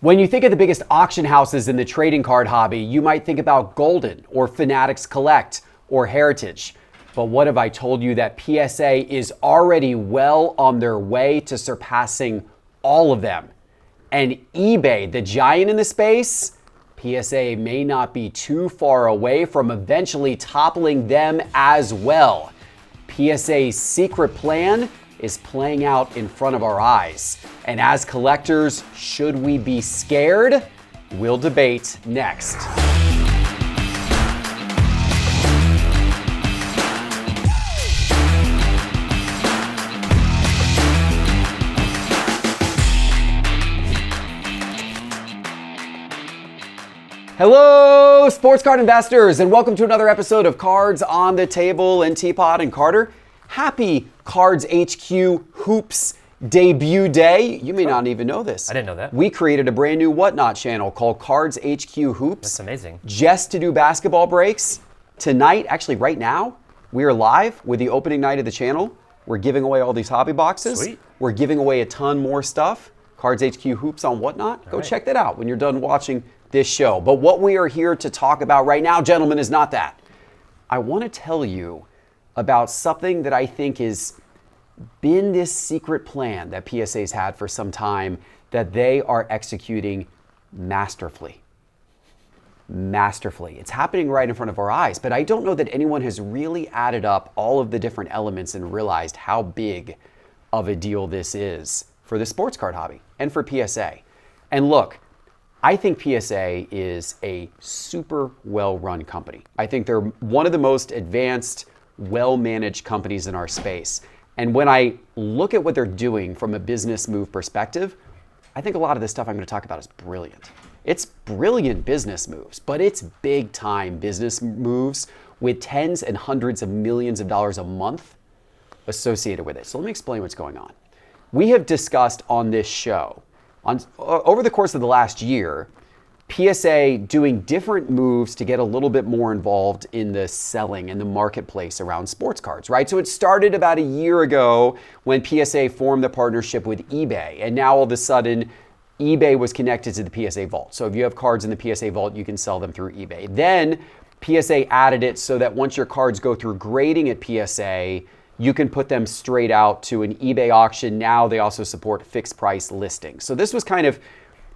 When you think of the biggest auction houses in the trading card hobby, you might think about Golden or Fanatics Collect or Heritage. But what if I told you that PSA is already well on their way to surpassing all of them? And eBay, the giant in the space, PSA may not be too far away from eventually toppling them as well. PSA's secret plan is playing out in front of our eyes. And as collectors, should we be scared? We'll debate next. Hello, sports card investors, and welcome to another episode of Cards on the Table. And Teapot and Carter, happy Cards HQ Hoops debut day. You may not even know this. I didn't know that. We created a brand new Whatnot channel called Cards HQ Hoops. That's amazing. Just to do basketball breaks. Tonight, actually right now, we are live with the opening night of the channel. We're giving away all these hobby boxes. Sweet. We're giving away a ton more stuff. Cards HQ Hoops on Whatnot. Go check that out when you're done watching this show. But what we are here to talk about right now, gentlemen, is not that. I want to tell you about something that I think has been this secret plan that PSA's had for some time that they are executing masterfully. Masterfully. It's happening right in front of our eyes, but I don't know that anyone has really added up all of the different elements and realized how big of a deal this is for the sports card hobby and for PSA. And look, I think PSA is a super well-run company. I think they're one of the most advanced, well-managed companies in our space. And when I look at what they're doing from a business move perspective, I think a lot of the stuff I'm going to talk about is brilliant. It's brilliant business moves, but it's big-time business moves with tens and hundreds of millions of dollars a month associated with it. So let me explain what's going on. We have discussed on this show, over the course of the last year, PSA doing different moves to get a little bit more involved in the selling and the marketplace around sports cards, right? So it started about a year ago when PSA formed the partnership with eBay. And now all of a sudden, eBay was connected to the PSA Vault. So if you have cards in the PSA Vault, you can sell them through eBay. Then PSA added it so that once your cards go through grading at PSA, you can put them straight out to an eBay auction. Now they also support fixed price listings. So this was kind of,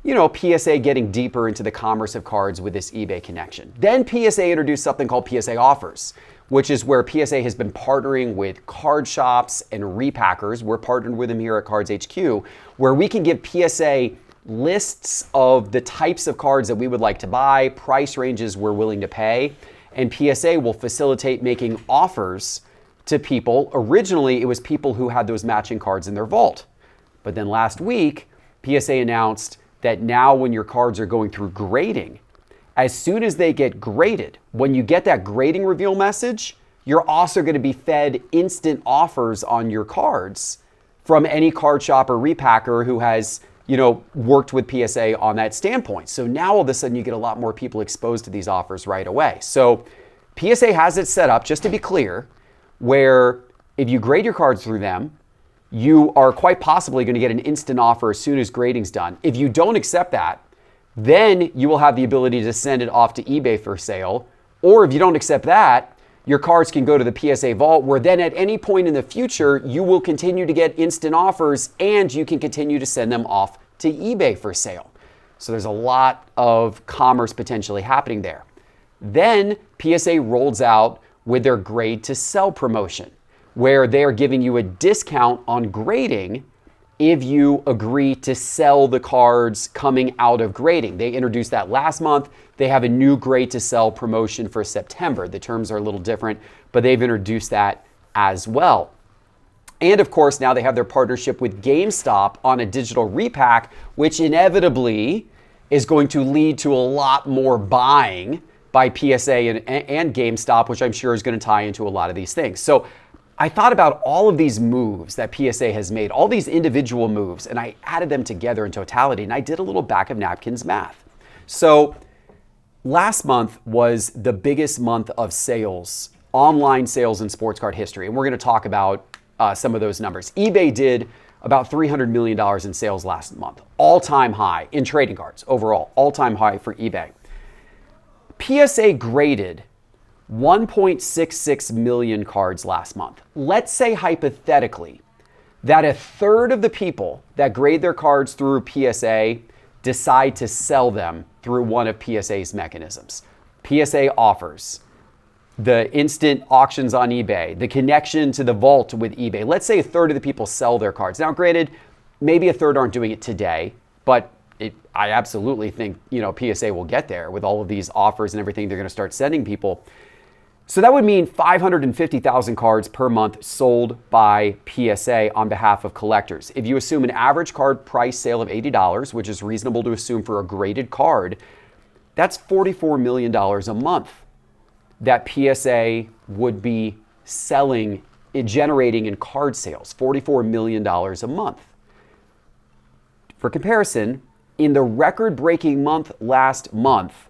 PSA getting deeper into the commerce of cards with this eBay connection. Then PSA introduced something called PSA Offers, which is where PSA has been partnering with card shops and repackers. We're partnered with them here at Cards HQ, where we can give PSA lists of the types of cards that we would like to buy, price ranges we're willing to pay, and PSA will facilitate making offers to people. Originally, it was people who had those matching cards in their vault. But then last week, PSA announced that now when your cards are going through grading, as soon as they get graded, when you get that grading reveal message, you're also going to be fed instant offers on your cards from any card shop or repacker who has, worked with PSA on that standpoint. So now all of a sudden you get a lot more people exposed to these offers right away. So PSA has it set up, just to be clear, where if you grade your cards through them, you are quite possibly going to get an instant offer as soon as grading's done. If you don't accept that, then you will have the ability to send it off to eBay for sale. Or if you don't accept that, your cards can go to the PSA Vault, where then at any point in the future, you will continue to get instant offers and you can continue to send them off to eBay for sale. So there's a lot of commerce potentially happening there. Then PSA rolls out with their grade to sell promotion, where they are giving you a discount on grading if you agree to sell the cards coming out of grading. They introduced that last month. They have a new grade to sell promotion for September. The terms are a little different, but they've introduced that as well. And of course, now they have their partnership with GameStop on a digital repack, which inevitably is going to lead to a lot more buying by PSA and GameStop, which I'm sure is going to tie into a lot of these things. So I thought about all of these moves that PSA has made, all these individual moves, and I added them together in totality, and I did a little back of napkins math. So last month was the biggest month of sales, online sales in sports card history, and we're going to talk about some of those numbers. eBay did about $300 million in sales last month. All-time high in trading cards overall, all-time high for eBay. PSA graded 1.66 million cards last month. Let's say hypothetically that a third of the people that grade their cards through PSA decide to sell them through one of PSA's mechanisms. PSA offers, the instant auctions on eBay, the connection to the vault with eBay. Let's say a third of the people sell their cards. Now, granted, maybe a third aren't doing it today, but I absolutely think, PSA will get there with all of these offers and everything they're going to start sending people. So that would mean 550,000 cards per month sold by PSA on behalf of collectors. If you assume an average card price sale of $80, which is reasonable to assume for a graded card, that's $44 million a month that PSA would be selling, generating in card sales, $44 million a month. For comparison, in the record-breaking month last month,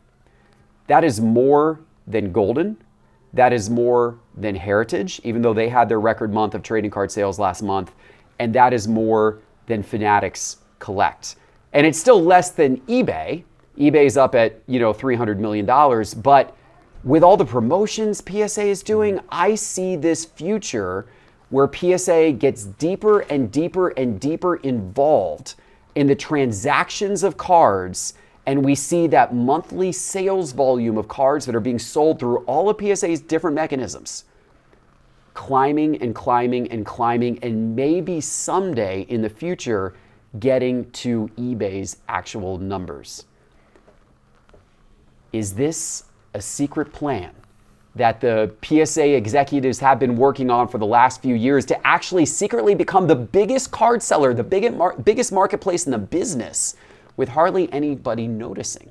that is more than Golden, that is more than Heritage, even though they had their record month of trading card sales last month, and that is more than Fanatics Collect. And it's still less than eBay. eBay's up at, $300 million, but with all the promotions PSA is doing, I see this future where PSA gets deeper and deeper and deeper involved in the transactions of cards, and we see that monthly sales volume of cards that are being sold through all of PSA's different mechanisms climbing and climbing and climbing, and maybe someday in the future getting to eBay's actual numbers. Is this a secret plan that the PSA executives have been working on for the last few years to actually secretly become the biggest card seller, the biggest marketplace in the business with hardly anybody noticing?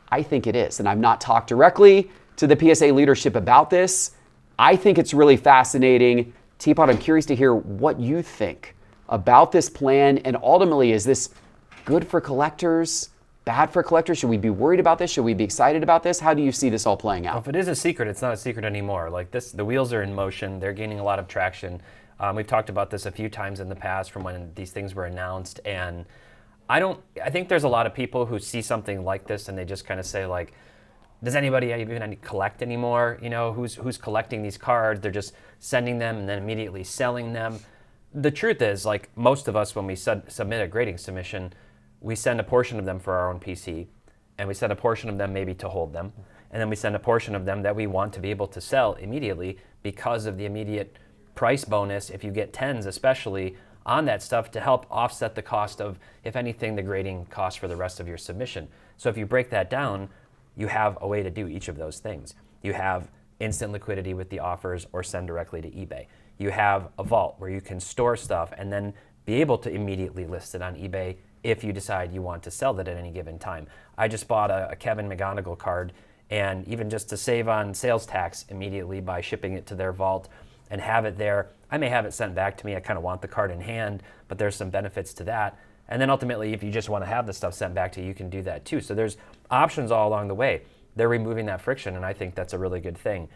I think it is. And I've not talked directly to the PSA leadership about this. I think it's really fascinating. Teapot, I'm curious to hear what you think about this plan. And ultimately, is this good for collectors? Bad for collectors? Should we be worried about this? Should we be excited about this? How do you see this all playing out? Well, if it is a secret, it's not a secret anymore. Like this, the wheels are in motion. They're gaining a lot of traction. We've talked about this a few times in the past from when these things were announced. And I think there's a lot of people who see something like this and they just kind of say like, does anybody even collect anymore? Who's collecting these cards? They're just sending them and then immediately selling them. The truth is, like most of us, when we submit a grading submission, we send a portion of them for our own PC, and we send a portion of them maybe to hold them, and then we send a portion of them that we want to be able to sell immediately because of the immediate price bonus, if you get 10s especially, on that stuff to help offset the cost of, if anything, the grading cost for the rest of your submission. So if you break that down, you have a way to do each of those things. You have instant liquidity with the offers or send directly to eBay. You have a vault where you can store stuff and then be able to immediately list it on eBay if you decide you want to sell that at any given time. I just bought a Kevin McGonigal card, and even just to save on sales tax immediately by shipping it to their vault and have it there, I may have it sent back to me. I kind of want the card in hand, but there's some benefits to that. And then ultimately, if you just want to have the stuff sent back to you, you can do that too. So there's options all along the way. They're removing that friction, and I think that's a really good thing.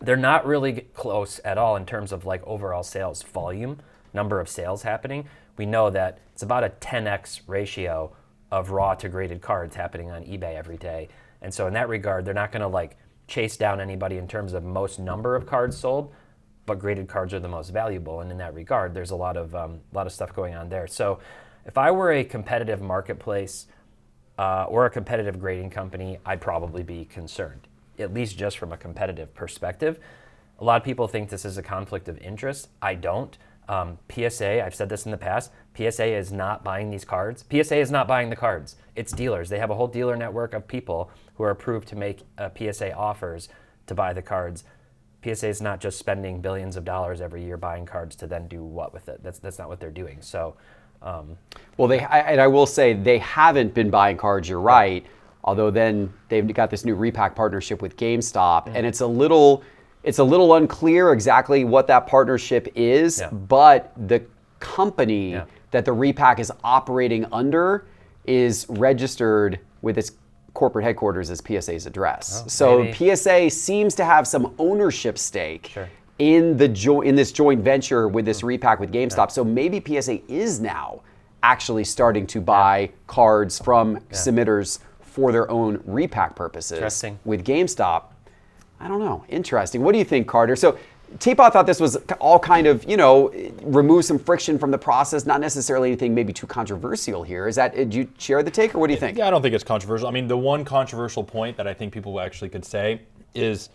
They're not really close at all in terms of like overall sales volume, number of sales happening. We know that it's about a 10x ratio of raw to graded cards happening on eBay every day. And so in that regard, they're not going to like chase down anybody in terms of most number of cards sold, but graded cards are the most valuable. And in that regard, there's a lot of stuff going on there. So if I were a competitive marketplace or a competitive grading company, I'd probably be concerned, at least just from a competitive perspective. A lot of people think this is a conflict of interest. I don't. PSA, I've said this in the past, PSA is not buying these cards. PSA is not buying the cards. It's dealers. They have a whole dealer network of people who are approved to make PSA offers to buy the cards. PSA is not just spending billions of dollars every year buying cards to then do what with it. That's not what they're doing. So, well, I will say they haven't been buying cards. You're right. Although then they've got this new repack partnership with GameStop, and it's a little unclear exactly what that partnership is. But the company that the repack is operating under is registered with its corporate headquarters as PSA's address. So maybe. PSA seems to have some ownership stake in this joint venture with this repack with GameStop. So maybe PSA is now actually starting to buy cards from submitters for their own repack purposes. Interesting. With GameStop. I don't know. Interesting. What do you think, Carter? So Teapot thought this was all kind of, remove some friction from the process, not necessarily anything maybe too controversial here. Do you share the take, or what do you think? Yeah, I don't think it's controversial. I mean, the one controversial point that I think people actually could say is,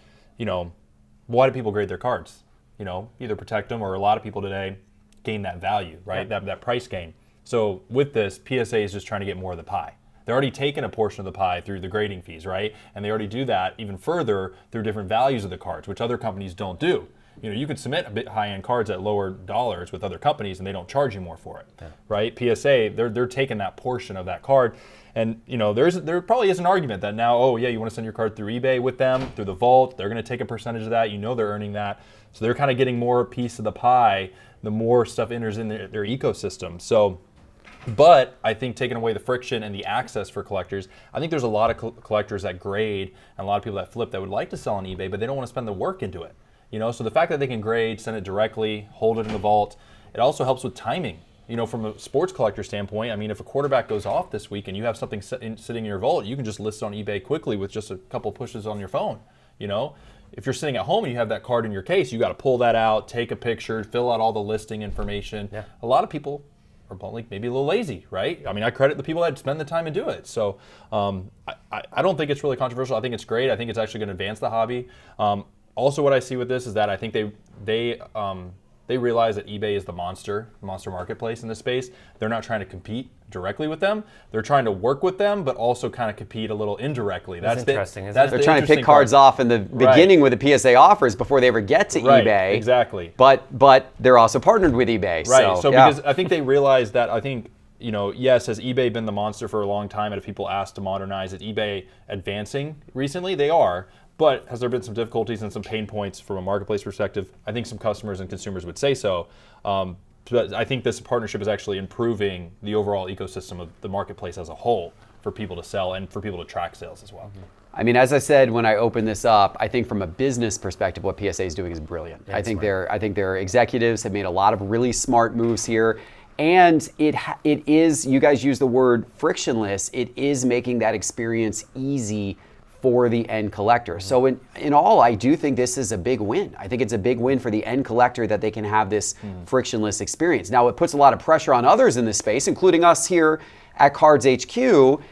why do people grade their cards? Either protect them, or a lot of people today gain that value, right? Yeah. That price gain. So with this, PSA is just trying to get more of the pie. They're already taking a portion of the pie through the grading fees, right? And they already do that even further through different values of the cards, which other companies don't do. You could submit a bit high-end cards at lower dollars with other companies, and they don't charge you more for it, right? PSA, they're taking that portion of that card, and there probably is an argument that now, you want to send your card through eBay with them, through the vault, they're going to take a percentage of that. They're earning that, so they're kind of getting more piece of the pie the more stuff enters in their ecosystem. So. But I think taking away the friction and the access for collectors, I think there's a lot of collectors that grade and a lot of people that flip that would like to sell on eBay, but they don't want to spend the work into it. So the fact that they can grade, send it directly, hold it in the vault, it also helps with timing. From a sports collector standpoint, I mean, if a quarterback goes off this week and you have something sitting in your vault, you can just list it on eBay quickly with just a couple pushes on your phone. If you're sitting at home and you have that card in your case, you got to pull that out, take a picture, fill out all the listing information. Yeah. A lot of people are maybe a little lazy, right? I mean, I credit the people that spend the time and do it. So I don't think it's really controversial. I think it's great. I think it's actually going to advance the hobby. Also, what I see with this is that I think they realize that eBay is the monster marketplace in this space. They're not trying to compete directly with them. They're trying to work with them, but also kind of compete a little indirectly. That's interesting, isn't it? They're trying to pick cards off in the beginning with the PSA offers before they ever get to eBay. Exactly. But they're also partnered with eBay. Right. So because I think they realize that, yes, has eBay been the monster for a long time, and if people ask to modernize, is eBay advancing recently? They are. But has there been some difficulties and some pain points from a marketplace perspective? I think some customers and consumers would say so. But I think this partnership is actually improving the overall ecosystem of the marketplace as a whole for people to sell and for people to track sales as well. I mean, as I said when I opened this up, I think from a business perspective, what PSA is doing is brilliant. I think their executives have made a lot of really smart moves here. And it is, you guys use the word frictionless, it is making that experience easy for the end collector. So in all, I do think this is a big win. I think it's a big win for the end collector that they can have this frictionless experience. Now, it puts a lot of pressure on others in this space, including us here at Cards HQ.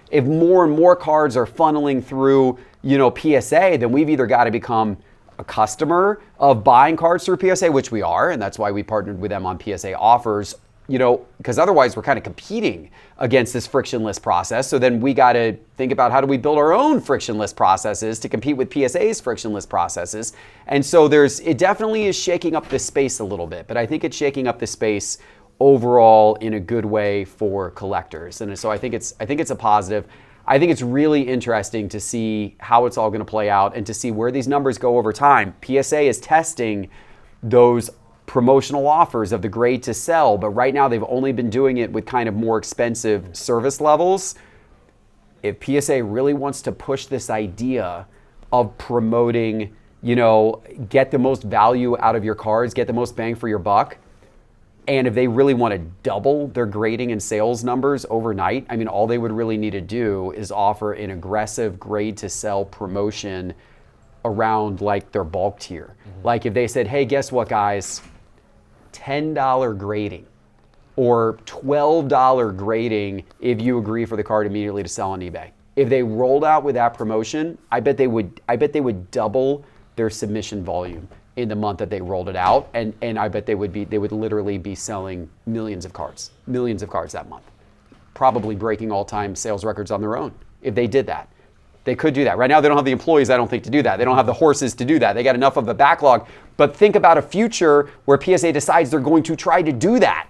If more and more cards are funneling through, PSA, then we've either got to become a customer of buying cards through PSA, which we are, and that's why we partnered with them on PSA offers, because otherwise we're kind of competing against this frictionless process. So then we got to think about how do we build our own frictionless processes to compete with PSA's frictionless processes. And so it definitely is shaking up this space a little bit, but I think it's shaking up the space overall in a good way for collectors. And so I think it's a positive. I think it's really interesting to see how it's all going to play out and to see where these numbers go over time. PSA is testing those promotional offers of the grade to sell, but right now they've only been doing it with kind of more expensive service levels. If PSA really wants to push this idea of promoting, get the most value out of your cards, get the most bang for your buck, and if they really want to double their grading and sales numbers overnight, I mean, all they would really need to do is offer an aggressive grade to sell promotion around like their bulk tier. Like if they said, hey, guess what, guys? $10 grading or $12 grading if you agree for the card immediately to sell on eBay. If they rolled out with that promotion, I bet they would double their submission volume in the month that they rolled it out, and I bet they would literally be selling millions of cards that month. Probably breaking all-time sales records on their own if they did that. They could do that. Right now, they don't have the employees, I don't think, to do that. They don't have the horses to do that. They got enough of a backlog. But think about a future where PSA decides they're going to try to do that.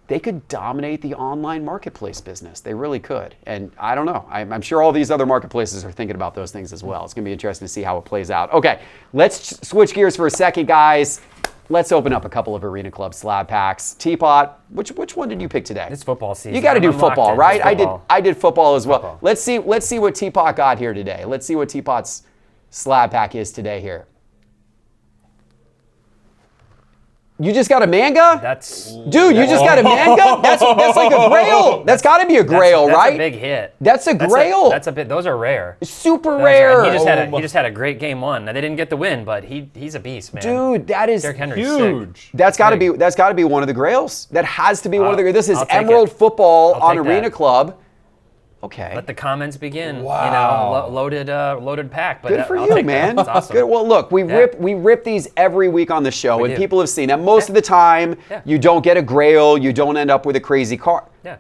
They could dominate the online marketplace business. They really could. And I don't know. I'm sure all these other marketplaces are thinking about those things as well. It's going to be interesting to see how it plays out. Okay, let's switch gears for a second, guys. Let's open up a couple of Arena Club slab packs. Teapot, which one did you pick today? It's football season. You got to do football, right? I did football as well. Football. Let's see what Teapot got here today. Let's see what Teapot's slab pack is today here. You just got a manga? That's Dude, you just got a manga? That's like a grail. That's got to be a grail, that's right? a big hit. That's a grail. That's a bit. Those are rare. Super Those rare. He just had a great game one. Now, they didn't get the win, but he's a beast, man. Dude, that is Derrick Henry's huge. sick. That's got to be one of the grails. That has to be one of the grails. This is I'll take Emerald it. Football I'll on take Arena that. Club. Okay. Let the comments begin. Wow. Loaded pack. But Good for I'll you, take man. That. That's awesome. Good. Well, look, we rip these every week on the show, and do. people have seen that. Most of the time, you don't get a grail, you don't end up with a crazy card. Yeah.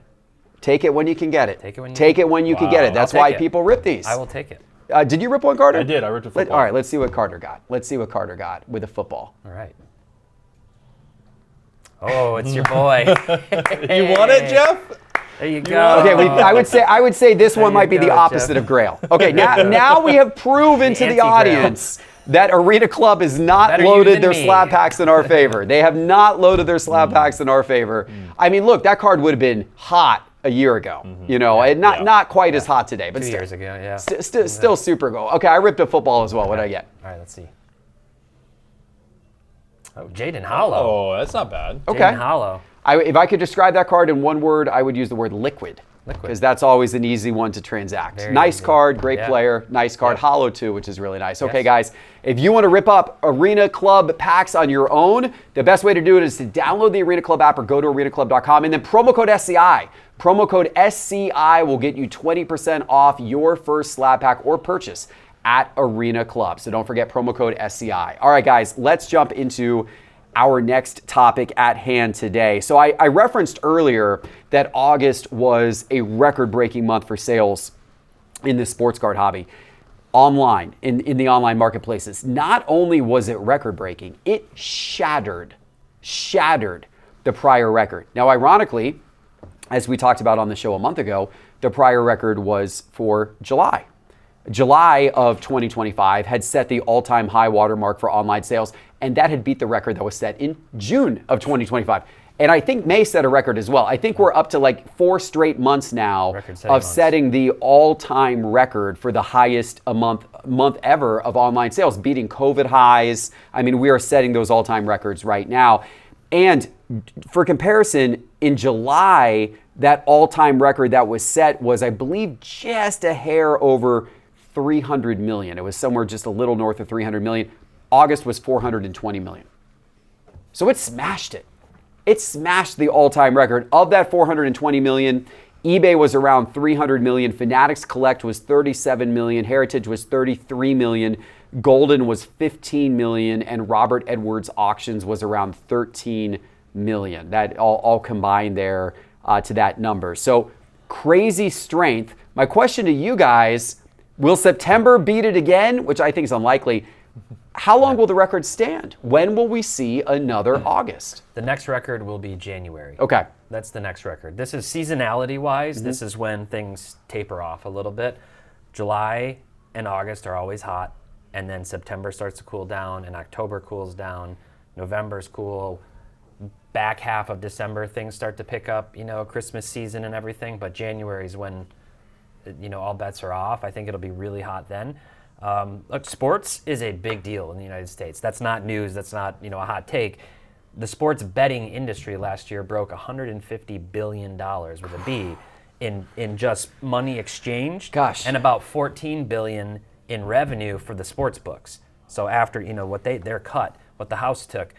Take it when you can get it. Take it when you Take can. it when you can get it. That's I'll why take it. people rip these. I will take it. Did you rip one, Carter? I did. I ripped a football. All right, let's see what Carter got. Let's see what Carter got with a football. All right. Oh, it's your boy. You want it, Jeff? There you go. Okay, I would say this one you might be the go, opposite Jeff. of Grail. Okay, now we have proven to the anti-Grail. audience that Arena Club has not Better you loaded than their me. slab packs in our favor. They have not loaded their slab packs in our favor. I mean, look, that card would have been hot a year ago, you know, and not quite as hot today, but 2 still, years ago, yeah. still super goal. Okay, I ripped a football as well. What did I get? All right, let's see. Oh, Jaden Hollow. Oh, that's not bad. Okay. Jaden Hollow. If I could describe that card in one word, I would use the word liquid. Liquid. Because that's always an easy one to transact. Very Nice easy. card, great Yeah. player, nice card. Yeah. Hollow too, which is really nice. Okay, Yes. guys, if you want to rip up Arena Club packs on your own, the best way to do it is to download the Arena Club app or go to arenaclub.com and then promo code SCI. Promo code SCI will get you 20% off your first slab pack or purchase at Arena Club. So don't forget promo code SCI. All right, guys, let's jump into our next topic at hand today. So I referenced earlier that August was a record-breaking month for sales in the sports card hobby online, in the online marketplaces. Not only was it record-breaking, it shattered the prior record. Now, ironically, as we talked about on the show a month ago, the prior record was for July. July of 2025 had set the all-time high watermark for online sales, and that had beat the record that was set in June of 2025. And I think May set a record as well. I think we're up to like 4 straight months now of setting the all-time record for the highest month ever of online sales, beating COVID highs. I mean, we are setting those all-time records right now. And for comparison, in July, that all-time record that was set was, I believe, just a hair over 300 million. It was somewhere just a little north of 300 million. August was 420 million. So it smashed it. It smashed the all-time record. Of that 420 million, eBay was around 300 million. Fanatics Collect was 37 million. Heritage was 33 million. Golden was 15 million. And Robert Edwards Auctions was around 13 million. That all combined there to that number. So crazy strength. My question to you guys, will September beat it again? Which I think is unlikely. How long will the record stand? When will we see another August? The next record will be January. Okay. That's the next record. This is seasonality-wise. This is when things taper off a little bit. July and August are always hot, and then September starts to cool down, and October cools down. November's cool. Back half of December, things start to pick up, Christmas season and everything, but January is when, all bets are off. I think it'll be really hot then. Look, sports is a big deal in the United States. That's not news. That's not, a hot take. The sports betting industry last year broke $150 billion with a B in just money exchanged. Gosh. And about $14 billion in revenue for the sports books. So after, what their cut, what the house took.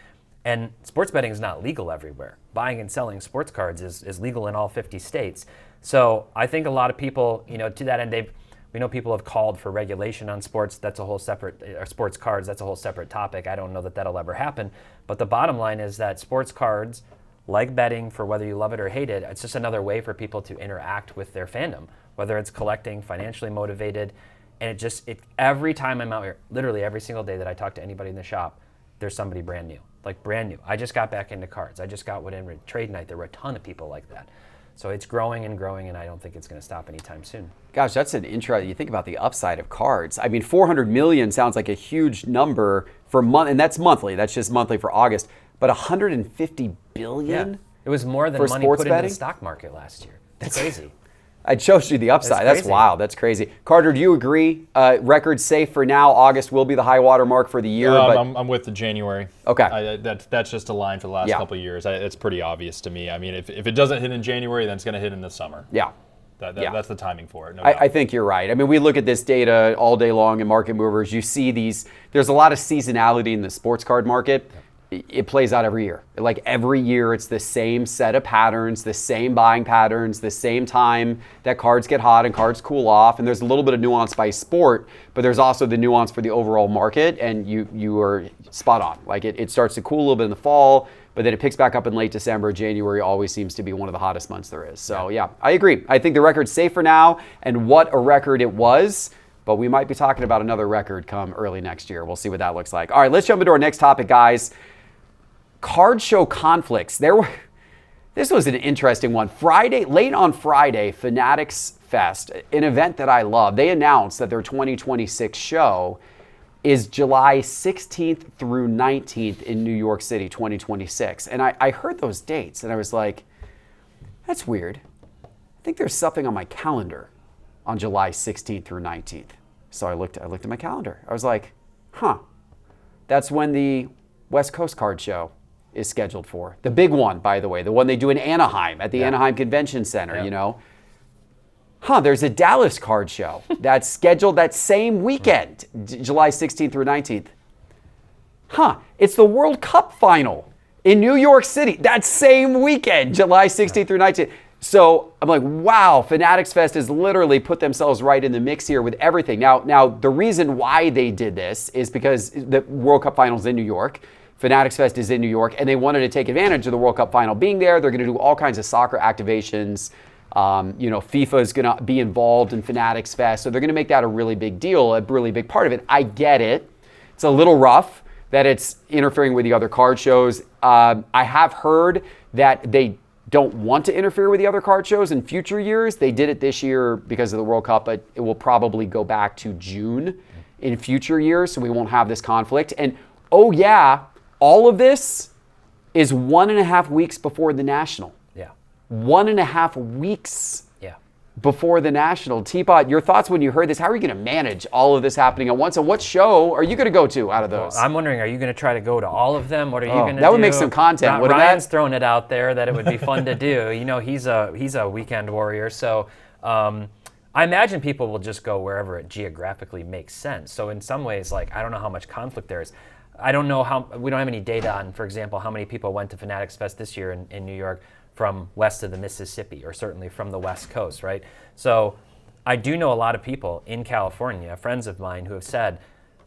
And sports betting is not legal everywhere. Buying and selling sports cards is legal in all 50 states. So I think a lot of people, to that end, we know people have called for regulation on sports. That's a whole separate, sports cards, that's a whole separate topic. I don't know that that'll ever happen. But the bottom line is that sports cards, like betting, for whether you love it or hate it, it's just another way for people to interact with their fandom, whether it's collecting, financially motivated. And every time I'm out here, literally every single day that I talk to anybody in the shop, there's somebody brand new. Like brand new. I just got back into cards. I just got one in trade night. There were a ton of people like that. So it's growing and growing, and I don't think it's going to stop anytime soon. Gosh, that's an intro. You think about the upside of cards. I mean, 400 million sounds like a huge number for month, and that's monthly. That's just monthly for August. But 150 billion? Yeah. It was more than for money sports put betting? into the stock market last year. It's crazy. It shows you the upside. That's crazy. wild. That's crazy. Carter, do you agree? Record safe for now. August will be the high water mark for the year. But I'm with the January. Okay. That's just a line for the last couple of years. It's pretty obvious to me. I mean, if it doesn't hit in January, then it's going to hit in the summer. Yeah. That's the timing for it. No I think you're right. I mean, we look at this data all day long in market movers. You see there's a lot of seasonality in the sports card market. It plays out every year. Like every year, it's the same set of patterns, the same buying patterns, the same time that cards get hot and cards cool off. And there's a little bit of nuance by sport, but there's also the nuance for the overall market. And you are spot on. Like it starts to cool a little bit in the fall, but then it picks back up in late December. January always seems to be one of the hottest months there is. So yeah, I agree. I think the record's safe for now, and what a record it was. But we might be talking about another record come early next year. We'll see what that looks like. All right, let's jump into our next topic, guys. Card show conflicts. This was an interesting one. Late on Friday, Fanatics Fest, an event that I love, they announced that their 2026 show is July 16th through 19th in New York City, 2026. And I heard those dates and I was like, that's weird. I think there's something on my calendar on July 16th through 19th. So I looked at my calendar. I was like, that's when the West Coast Card Show is scheduled for. The big one, by the way, the one they do in Anaheim at the Anaheim Convention Center, you know. There's a Dallas card show that's scheduled that same weekend, July 16th through 19th. It's the World Cup final in New York City that same weekend, July 16th through 19th. So I'm like, wow, Fanatics Fest has literally put themselves right in the mix here with everything. Now the reason why they did this is because the World Cup final's in New York. Fanatics Fest is in New York, and they wanted to take advantage of the World Cup final being there. They're going to do all kinds of soccer activations. FIFA is going to be involved in Fanatics Fest, so they're going to make that a really big deal, a really big part of it. I get it. It's a little rough that it's interfering with the other card shows. I have heard that they don't want to interfere with the other card shows in future years. They did it this year because of the World Cup, but it will probably go back to June in future years, so we won't have this conflict. And all of this is 1.5 weeks before the National. Yeah. 1.5 weeks before the National. Teapot, your thoughts when you heard this? How are you going to manage all of this happening at once? And what show are you going to go to out of those? Well, I'm wondering, are you going to try to go to all of them? What are you going to do? That would make some content, wouldn't it? Ryan's throwing it out there that it would be fun to do. You know, he's a weekend warrior. So I imagine people will just go wherever it geographically makes sense. So in some ways, like, I don't know how much conflict there is. I don't know we don't have any data on, for example, how many people went to Fanatics Fest this year in New York from west of the Mississippi, or certainly from the West Coast, right? So I do know a lot of people in California, friends of mine, who have said,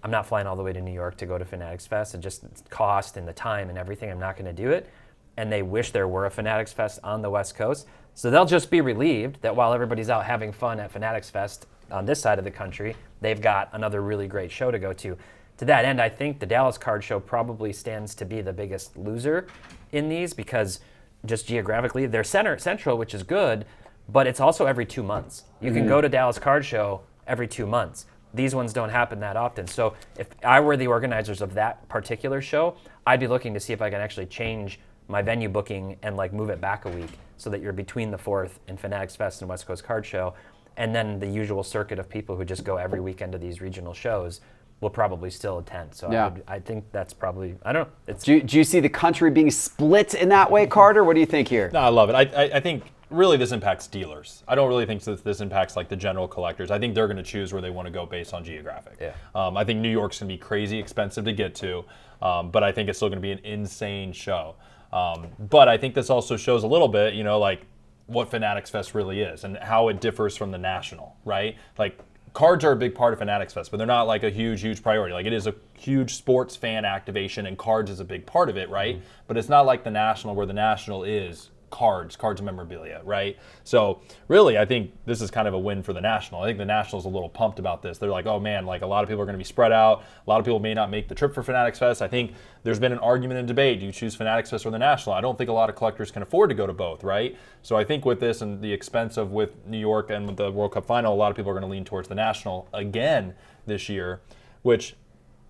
I'm not flying all the way to New York to go to Fanatics Fest, and just cost and the time and everything, I'm not going to do it. And they wish there were a Fanatics Fest on the West Coast. So they'll just be relieved that while everybody's out having fun at Fanatics Fest on this side of the country, they've got another really great show to go to. To that end, I think the Dallas Card Show probably stands to be the biggest loser in these, because just geographically, they're central, which is good, but it's also every 2 months. You can go to Dallas Card Show every 2 months. These ones don't happen that often. So if I were the organizers of that particular show, I'd be looking to see if I can actually change my venue booking and like move it back a week so that you're between the 4th and Fanatics Fest and West Coast Card Show. And then the usual circuit of people who just go every weekend to these regional shows will probably still attend. So I think that's probably, I don't know. Do you see the country being split in that way, Carter? What do you think here? No, I love it. I think really this impacts dealers. I don't really think this impacts like the general collectors. I think they're going to choose where they want to go based on geographic. Yeah. I think New York's going to be crazy expensive to get to, but I think it's still going to be an insane show. But I think this also shows a little bit, like what Fanatics Fest really is and how it differs from the National, right? Like, cards are a big part of Fanatics Fest, but they're not like a huge priority. Like, it is a huge sports fan activation, and cards is a big part of it, right? Mm-hmm. But it's not like the National, where the National is cards and memorabilia, right? So really, I think this is kind of a win for the National. I think the National's a little pumped about this. They're like, oh man, like a lot of people are going to be spread out. A lot of people may not make the trip for Fanatics Fest. I think there's been an argument and debate. Do you choose Fanatics Fest or the National? I don't think a lot of collectors can afford to go to both, right? So I think with this and the expense of with New York and with the World Cup final, a lot of people are going to lean towards the National again this year, which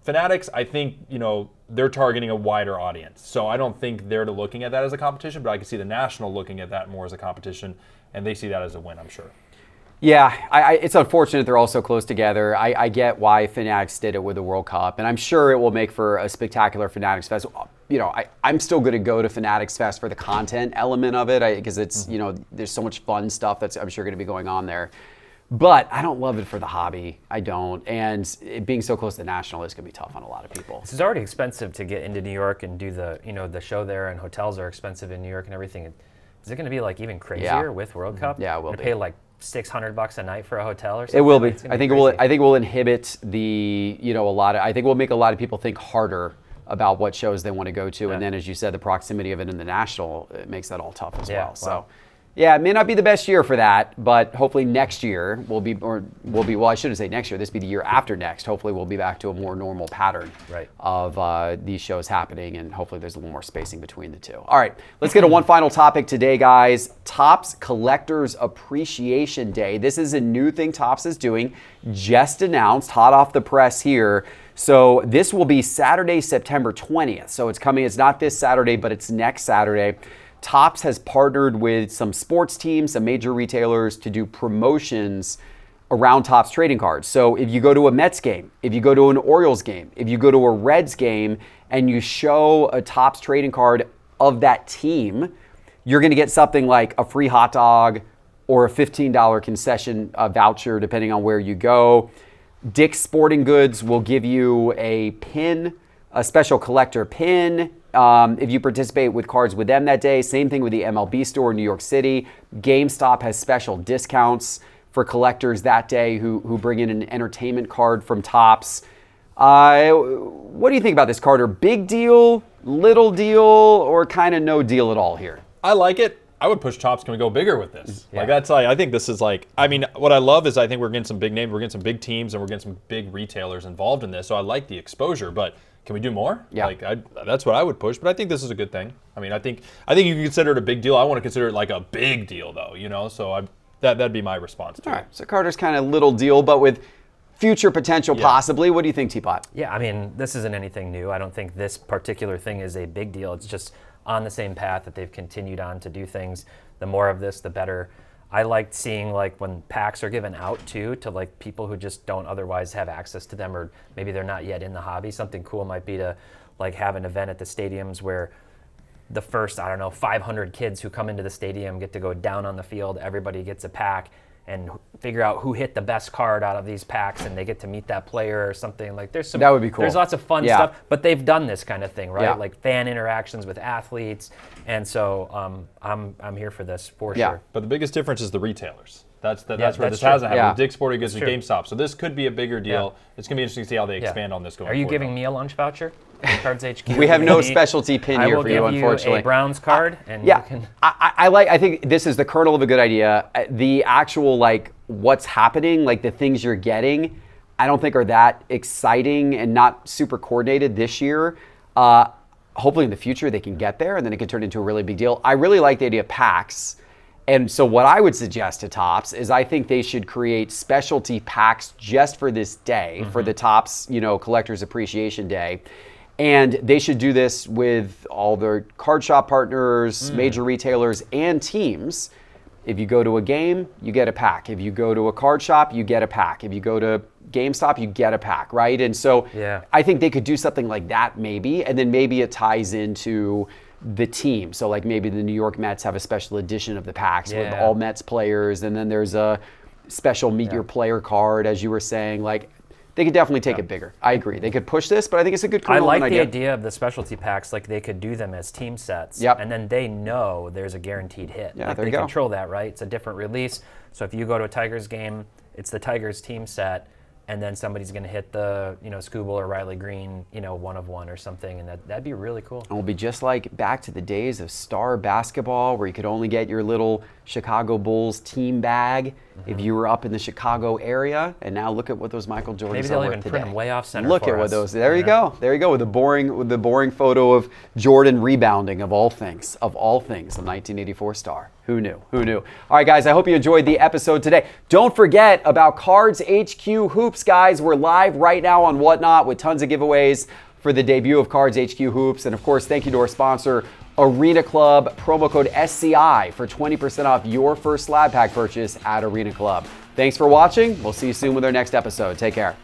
Fanatics, I think, they're targeting a wider audience. So I don't think they're looking at that as a competition, but I can see the National looking at that more as a competition, and they see that as a win, I'm sure. Yeah, it's unfortunate they're all so close together. I get why Fanatics did it with the World Cup, and I'm sure it will make for a spectacular Fanatics Fest. You know, I'm still going to go to Fanatics Fest for the content element of it, because it's, you know, there's so much fun stuff that's, I'm sure, going to be going on there. But I don't love it for the hobby. I don't. And it being so close to the National is going to be tough on a lot of people. It's already expensive to get into New York and do the, you know, the show there, and hotels are expensive in New York and everything. Is it going to be like even crazier with World Cup? Yeah, it will You're be. Pay like $600 a night for a hotel or something? It will be. It's gonna I think crazy. I think it will inhibit the, you know, I think we'll make a lot of people think harder about what shows they want to go to. And then, as you said, the proximity of it in the National, it makes that all tough as well. So, yeah, it may not be the best year for that, but hopefully next year well, I shouldn't say next year, this will be the year after next. Hopefully we'll be back to a more normal pattern of these shows happening, and hopefully there's a little more spacing between the two. All right, let's get to one final topic today, guys. Topps Collectors Appreciation Day. This is a new thing Topps is doing, just announced, hot off the press here. So this will be Saturday, September 20th. So it's coming, it's not this Saturday, but it's next Saturday. Topps has partnered with some sports teams, some major retailers, to do promotions around Topps trading cards. So if you go to a Mets game, if you go to an Orioles game, if you go to a Reds game, and you show a Topps trading card of that team, you're going to get something like a free hot dog or a $15 concession voucher, depending on where you go. Dick's Sporting Goods will give you a pin, a special collector pin, if you participate with cards with them that day. Same thing with the MLB store in New York City. GameStop has special discounts for collectors that day who bring in an entertainment card from Topps. What do you think about this, Carter? Big deal, little deal, or kind of no deal at all here? I like it. I would push Topps. Can we go bigger with this? Like, that's like, I think this is like, I mean, what I love is I think we're getting some big names, we're getting some big teams, and we're getting some big retailers involved in this. So I like the exposure, but can we do more? Yeah. Like, that's what I would push, but I think this is a good thing. I mean, I think you can consider it a big deal. I want to consider it like a big deal, though, you know? So that'd be my response to it. All right, so Carter's kind of little deal, but with future potential possibly. What do you think, Teapot? Yeah, I mean, this isn't anything new. I don't think this particular thing is a big deal. It's just on the same path that they've continued on to do things. The more of this, the better. I liked seeing like when packs are given out too to like people who just don't otherwise have access to them, or maybe they're not yet in the hobby. Something cool might be to like have an event at the stadiums where the first, 500 kids who come into the stadium get to go down on the field. Everybody gets a pack and figure out who hit the best card out of these packs, and they get to meet that player or something. Like that would be cool. There's lots of fun stuff, but they've done this kind of thing, right? Yeah. Like fan interactions with athletes, and so I'm here for this for sure. But the biggest difference is the retailers. That's where that's this true. hasn't happened. Yeah. With Dick's Sporting Goods and true. GameStop. So this could be a bigger deal. It's going to be interesting to see how they expand on this going forward. Are you giving me a lunch voucher? Cards HQ. We have no Me? specialty pin here for you, unfortunately. I will give you a Browns card, and Yeah, you can. I think this is the kernel of a good idea. The actual, like, what's happening, like the things you're getting, I don't think are that exciting and not super coordinated this year. Hopefully in the future they can get there, and then it can turn into a really big deal. I really like the idea of packs. And so what I would suggest to Topps is I think they should create specialty packs just for this day, for the Topps, Collectors Appreciation Day. And they should do this with all their card shop partners, major retailers, and teams. If you go to a game, you get a pack. If you go to a card shop, you get a pack. If you go to GameStop, you get a pack, right? And so I think they could do something like that maybe, and then maybe it ties into the team. So like maybe the New York Mets have a special edition of the packs with all Mets players, and then there's a special Meet Your Player card, as you were saying. Like, they could definitely take it bigger. I agree. They could push this, but I think it's a good I like the idea. idea of the specialty packs. Like they could do them as team sets, and then they know there's a guaranteed hit. Yeah, like there they you go. control that, right? It's a different release. So if you go to a Tigers game, it's the Tigers team set, and then somebody's going to hit the, Skubal or Riley Green, 1/1 or something, and that'd be really cool. It'll be just like back to the days of star basketball, where you could only get your little Chicago Bulls team bag if you were up in the Chicago area. And now look at what those Michael Jordans Maybe are they'll worth even today. print them way off center. Look for at what us. those. There you go. There you go. With the boring photo of Jordan rebounding of all things, the 1984 star. Who knew? Who knew? All right, guys. I hope you enjoyed the episode today. Don't forget about Cards HQ Hoops, guys. We're live right now on Whatnot with tons of giveaways for the debut of Cards HQ Hoops, and of course, thank you to our sponsor, Arena Club. Promo code SCI for 20% off your first slab pack purchase at Arena Club. Thanks for watching. We'll see you soon with our next episode. Take care.